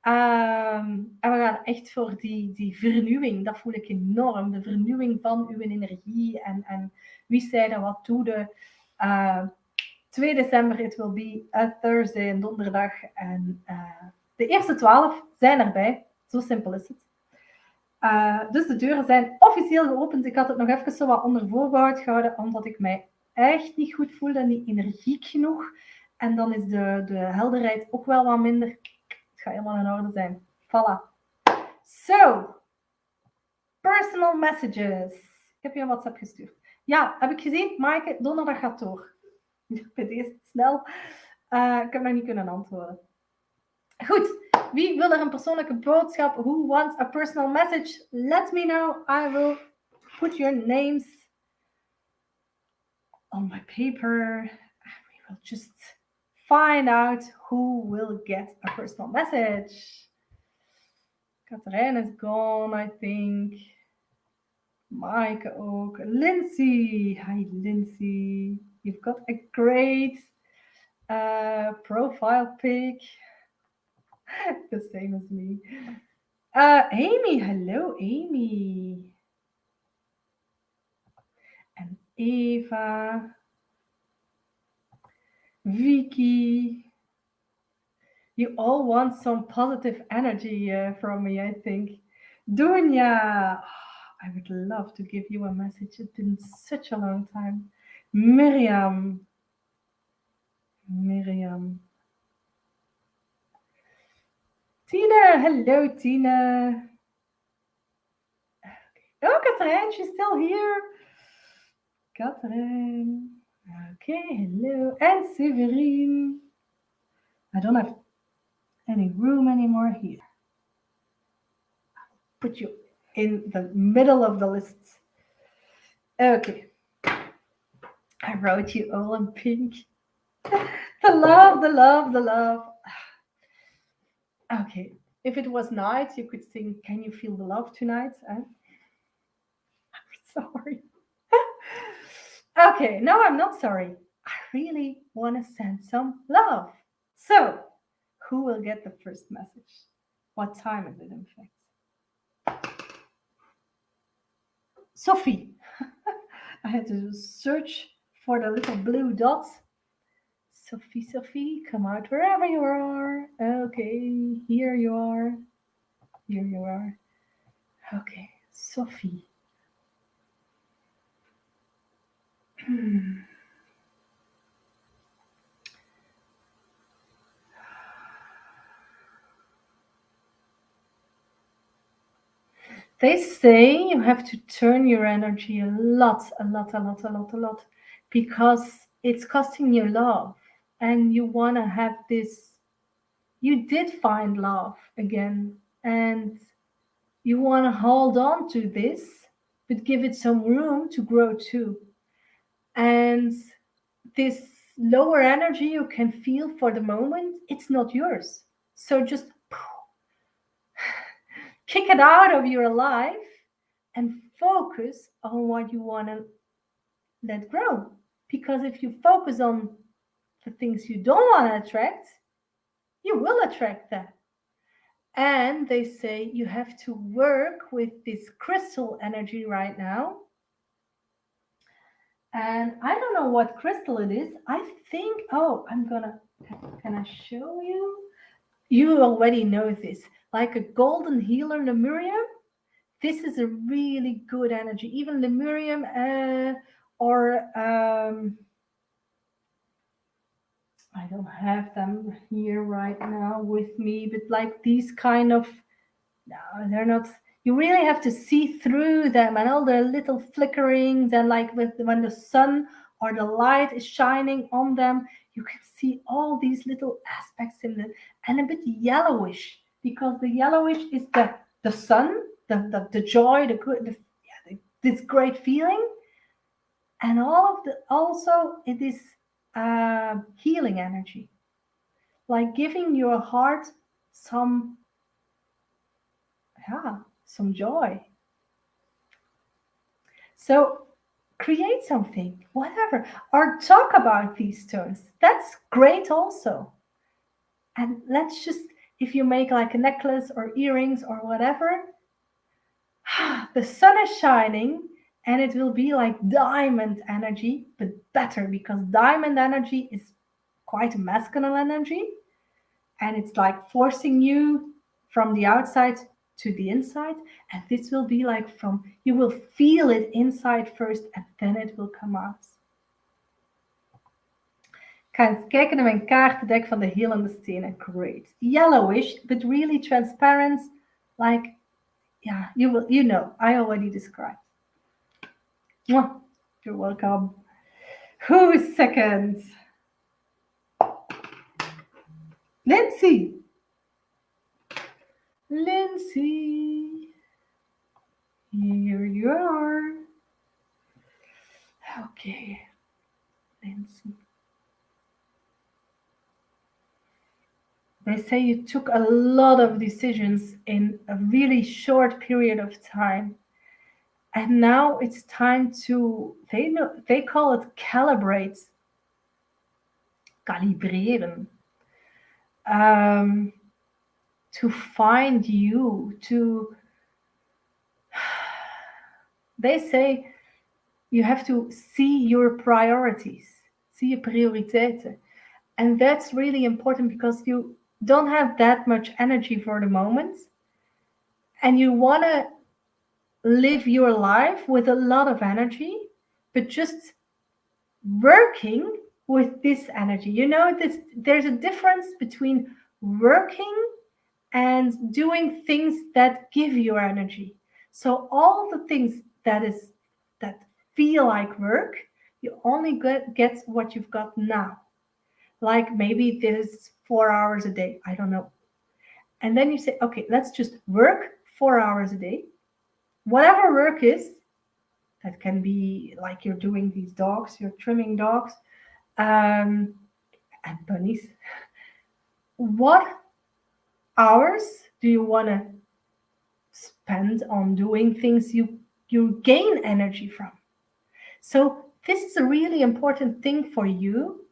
[SPEAKER 1] En we gaan echt voor die vernieuwing. Dat voel ik enorm. De vernieuwing van uw energie. En wie zei dat, wat doe de... 2 december, it will be a Thursday, een donderdag. En de eerste 12 zijn erbij. Zo simpel is het. Dus de deuren zijn officieel geopend. Ik had het nog even zo wat onder voorbehoud gehouden, omdat ik mij echt niet goed voelde en niet energiek genoeg. En dan is de helderheid ook wel wat minder. Het gaat helemaal in orde zijn. Voilà. So, personal messages. Ik heb je een WhatsApp gestuurd. Ja, heb ik gezien. Maaike, donderdag gaat door. Bij deze snel. Ik heb nog niet kunnen antwoorden. Goed. Wie wil er een persoonlijke boodschap? Who wants a personal message? Let me know. I will put your names on my paper. We will just find out who will get a personal message. Katrijn is gone, I think. Maaike ook. Lindsay. Hi, Lindsay. You've got a great profile pic. The same as me. Amy, hello, Amy. And Eva. Vicky. You all want some positive energy from me, I think. Dunya. I would love to give you a message. It's been such a long time. Miriam. Tina, hello, Tina. Okay. Oh, Katrijn, she's still here. Katrijn. Okay, hello. And Severine. I don't have any room anymore here. I'll put you in the middle of the list. Okay. I wrote you all in pink. The love. Okay. If it was night, you could sing, Can You Feel the Love Tonight? I'm sorry. Okay, no, I'm not sorry. I really want to send some love. So, who will get the first message? What time is it, in fact? Sophie. I had to search for the little blue dots. Sophie, Sophie, come out wherever you are. Okay, here you are. Here you are. Okay, Sophie. They say you have to turn your energy a lot, because it's costing you love. And you want to have this, you did find love again. And you want to hold on to this, but give it some room to grow too. And this lower energy you can feel for the moment, it's not yours. So just kick it out of your life and focus on what you want to let grow. Because if you focus on the things you don't want to attract, you will attract that. And they say you have to work with this crystal energy right now. And I don't know what crystal it is. I think, oh, can I show you? You already know this. Like a golden healer Lemurium. This is a really good energy. Even Lemurium or I don't have them here right now with me, but like these kind of, no, they're not. You really have to see through them and all the little flickerings, and like when the sun or the light is shining on them, you can see all these little aspects in it, and a bit yellowish, because the yellowish is the sun, the joy, the good, this great feeling, and all of the also it is healing energy, like giving your heart some, yeah, some joy. So create something, whatever, or talk about these stones. That's great also. And let's just, if you make like a necklace or earrings or whatever, the sun is shining and it will be like diamond energy, but better, because diamond energy is quite a masculine energy, and it's like forcing you from the outside to the inside. And this will be like from, you will feel it inside first and then it will come out. Ga eens kijken naar mijn kaartendek van de helende stenen. Great. Yellowish, but really transparent. Like, yeah, you know, I already described. Mwah, you're welcome. Who's second? Lindsay. Lindsay. Here you are. Okay. Lindsay. They say you took a lot of decisions in a really short period of time. And now it's time to, they call it calibrate. Calibreren. To find you, they say you have to see your priorities, see je prioriteiten. And that's really important, because you don't have that much energy for the moment. And you want to live your life with a lot of energy, but just working with this energy. You know, there's a difference between working and doing things that give you energy. So all the things that feel like work, you only get what you've got now. Like maybe this 4 hours a day, I don't know. And then you say, okay, let's just work 4 hours a day. Whatever work is, that can be like you're doing these dogs, you're trimming dogs and bunnies. What hours do you want to spend on doing things you gain energy from? So this is a really important thing for you.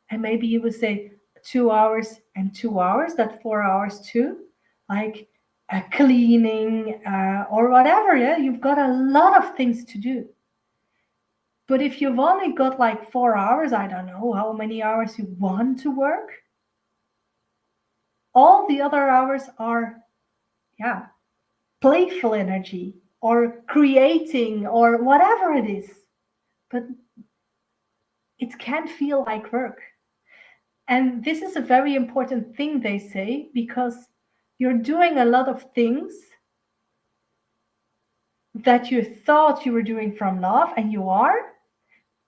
[SPEAKER 1] And maybe you would say 2 hours and 2 hours, that 4 hours too, like cleaning or whatever. Yeah, you've got a lot of things to do. But if you've only got like 4 hours, I don't know how many hours you want to work, all the other hours are, yeah, playful energy or creating or whatever it is. But it can't feel like work. And this is a very important thing, they say, because you're doing a lot of things that you thought you were doing from love, and you are,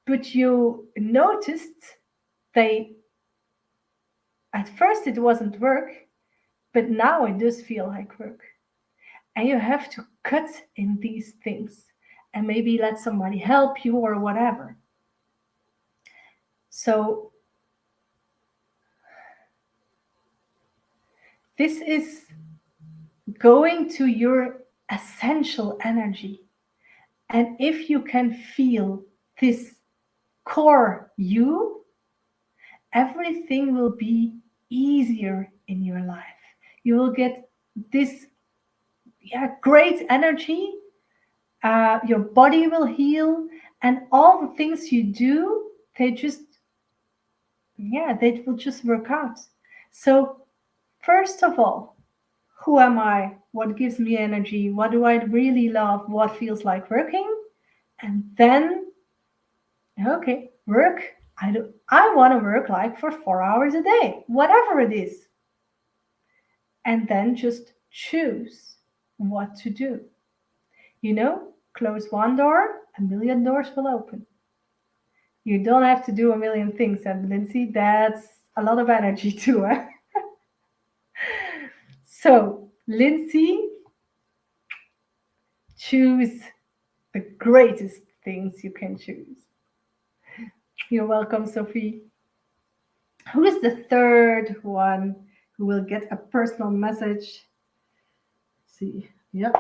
[SPEAKER 1] but you noticed they, at first it wasn't work, but now it does feel like work. And you have to cut in these things and maybe let somebody help you or whatever. So this is going to your essential energy. And if you can feel this core you, everything will be easier in your life. You will get this, yeah, great energy. Your body will heal, and all the things you do, they just, yeah, they will just work out. So, first of all, who am I? What gives me energy? What do I really love? What feels like working? And then, okay, work. I want to work like for 4 hours a day, whatever it is. And then just choose what to do. You know, close one door, a million doors will open. You don't have to do a million things, and Lindsay, that's a lot of energy too. Eh? So, Lindsay, choose the greatest things you can choose. You're welcome, Sophie. Who is the third one who will get a personal message? Let's see. Yep.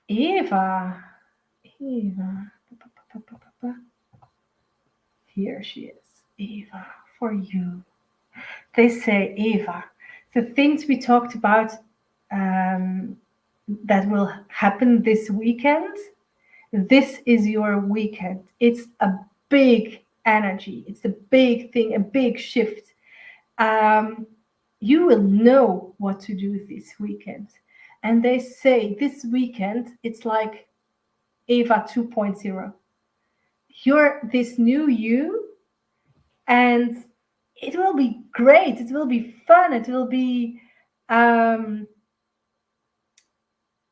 [SPEAKER 1] Eva. Eva. Here she is. Eva, for you. They say, Eva, the things we talked about that will happen this weekend, this is your weekend. It's a big energy. It's a big thing, a big shift. You will know what to do this weekend. And they say this weekend, it's like Eva 2.0. You're this new you, and it will be great. It will be fun. It will be a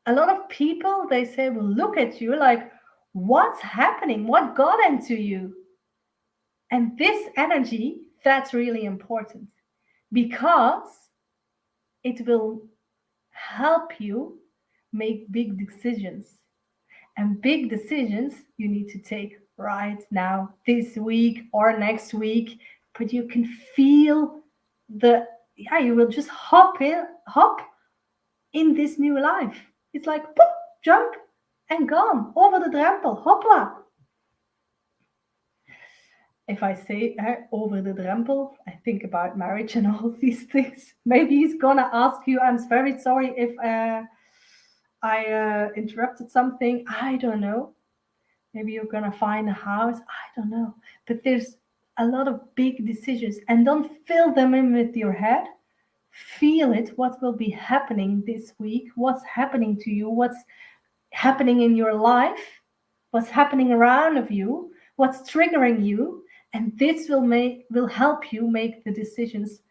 [SPEAKER 1] lot of people, they say, will look at you like, what's happening? What got into you? And this energy, that's really important because it will help you make big decisions. And big decisions you need to take right now, this week or next week. But you can feel the, yeah, you will just hop in this new life. It's like poof, jump and gone over the drempel, hopla. If I say over the drempel, I think about marriage and all these things. Maybe he's gonna ask you, I'm very sorry if I interrupted something. I don't know. Maybe you're gonna find a house. I don't know. But there's a lot of big decisions, and don't fill them in with your head. Feel it. What will be happening this week? What's happening to you? What's happening in your life? What's happening around of you? What's triggering you? And this will help you make the decisions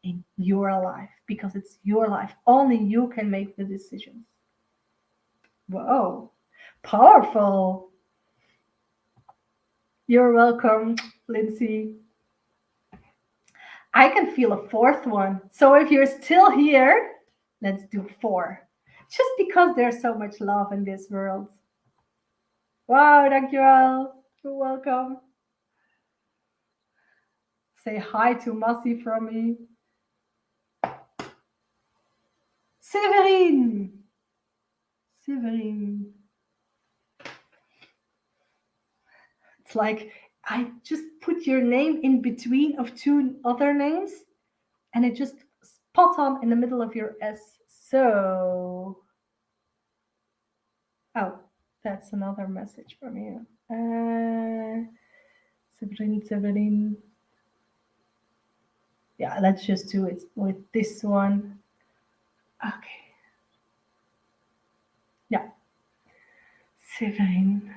[SPEAKER 1] in your life, because it's your life. Only you can make the decisions. Whoa, powerful. You're welcome, Lindsay. I can feel a fourth one. So if you're still here, let's do 4. Just because there's so much love in this world. Wow, dankjewel. You're welcome. Say hi to Massi from me. Severin. Severin. It's like I just put your name in between of 2 other names, and it just spot on in the middle of your S. So, oh, That's another message from you. Severin. Yeah, let's just do it with this one. Okay. Yeah. Severin,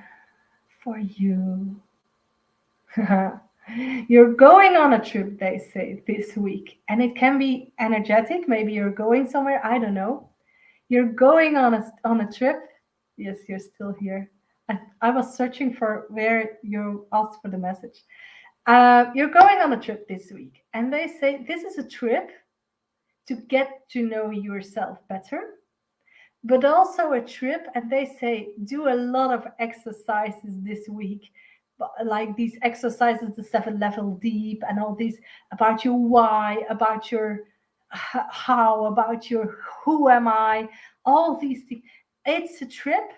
[SPEAKER 1] for you. You're going on a trip, they say, this week. And it can be energetic. Maybe you're going somewhere. I don't know. You're going on a trip. Yes, you're still here. I was searching for where you asked for the message. You're going on a trip this week. And they say this is a trip to get to know yourself better, but also a trip. And they say do a lot of exercises this week, like these exercises, the 7 level deep, and all these about your why, about your how, about your who am I, all these things. It's a trip.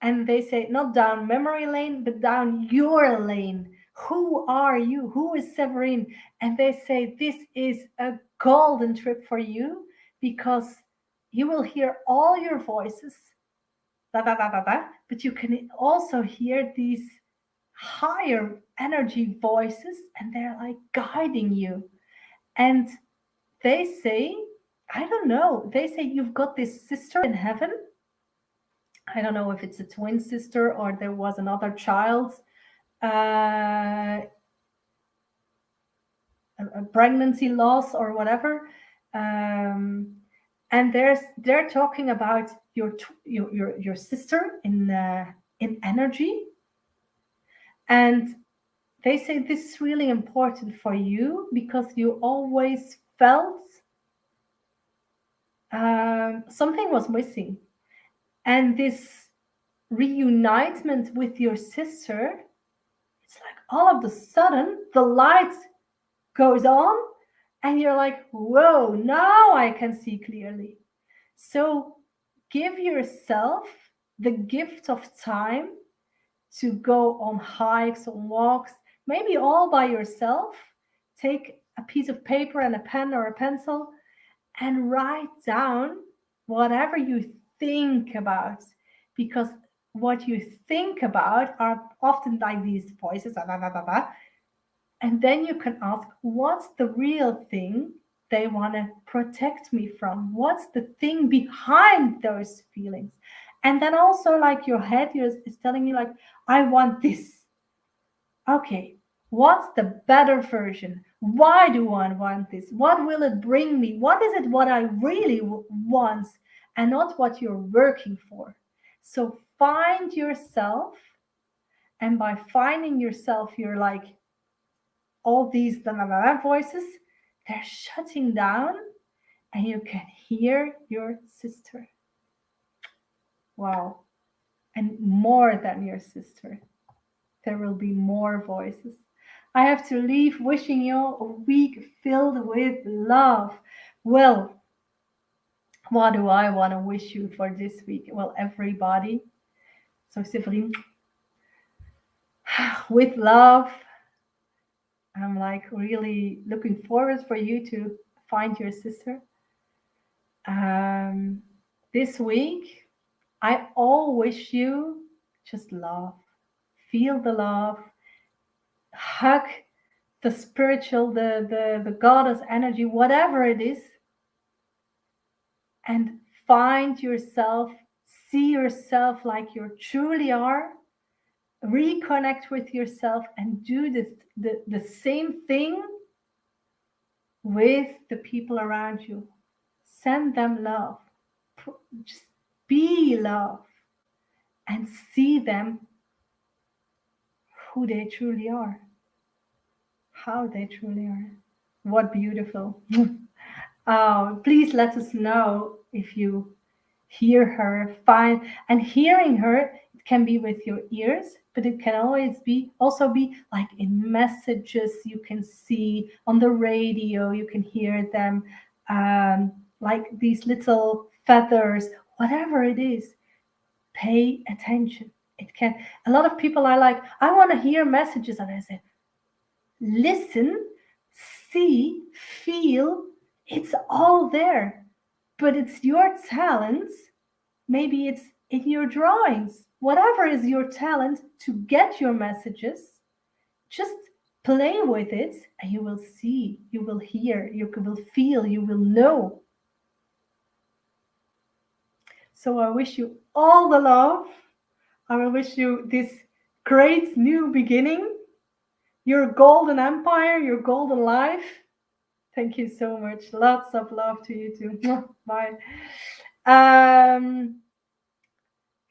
[SPEAKER 1] And they say not down memory lane, but down your lane. Who are you? Who is Severin? And they say this is a golden trip for you, because you will hear all your voices, but you can also hear these higher energy voices, and they're like guiding you. And they say, I don't know, they say you've got this sister in heaven. I don't know if it's a twin sister or there was another child, a pregnancy loss or whatever. And they're talking about your sister in energy. And they say this is really important for you because you always felt something was missing. And this reunitement with your sister, it's like all of a sudden the light goes on and you're like, whoa, now I can see clearly. So give yourself the gift of time to go on hikes, on walks, maybe all by yourself. Take a piece of paper and a pen or a pencil and write down whatever you think about, because what you think about are often like these voices, and then you can ask, what's the real thing they want to protect me from? What's the thing behind those feelings? And then also, like, your head is telling you, like, I want this. Okay, what's the better version? Why do I want this? What will it bring me? What is it what I really want, and not what you're working for? So find yourself, and by finding yourself, you're like, all these voices, they're shutting down, and you can hear your sister. Wow. And more than your sister, there will be more voices. I have to leave wishing you a week filled with love. Well, what do I want to wish you for this week? Well, everybody. So, Séverine, with love, I'm like really looking forward for you to find your sister. This week, I all wish you just love. Feel the love. Hug the spiritual, the goddess energy, whatever it is, and find yourself, see yourself like you truly are, reconnect with yourself, and do the same thing with the people around you. Send them love. Just be love and see them who they truly are, how they truly are. What beautiful. Please let us know if you hear her. Fine. And hearing her, it can be with your ears, but it can always be also be like in messages you can see on the radio, you can hear them, like these little feathers, whatever it is. Pay attention. It can. A lot of people are like, I want to hear messages, and I say, listen, see, feel. It's all there, but it's your talent. Maybe it's in your drawings, whatever is your talent to get your messages, just play with it and you will see, you will hear, you will feel, you will know. So I wish you all the love. I will wish you this great new beginning, your golden empire, your golden life. Thank you so much. Lots of love to you too. Bye. Um,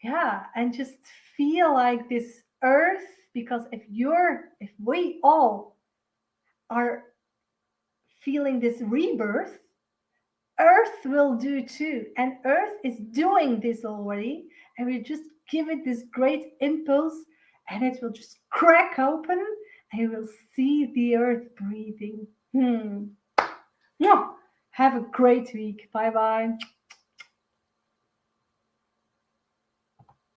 [SPEAKER 1] yeah, and just feel like this earth, because if we all are feeling this rebirth, earth will do too. And earth is doing this already. And we just give it this great impulse and it will just crack open and you will see the earth breathing. Have a great week. Bye bye.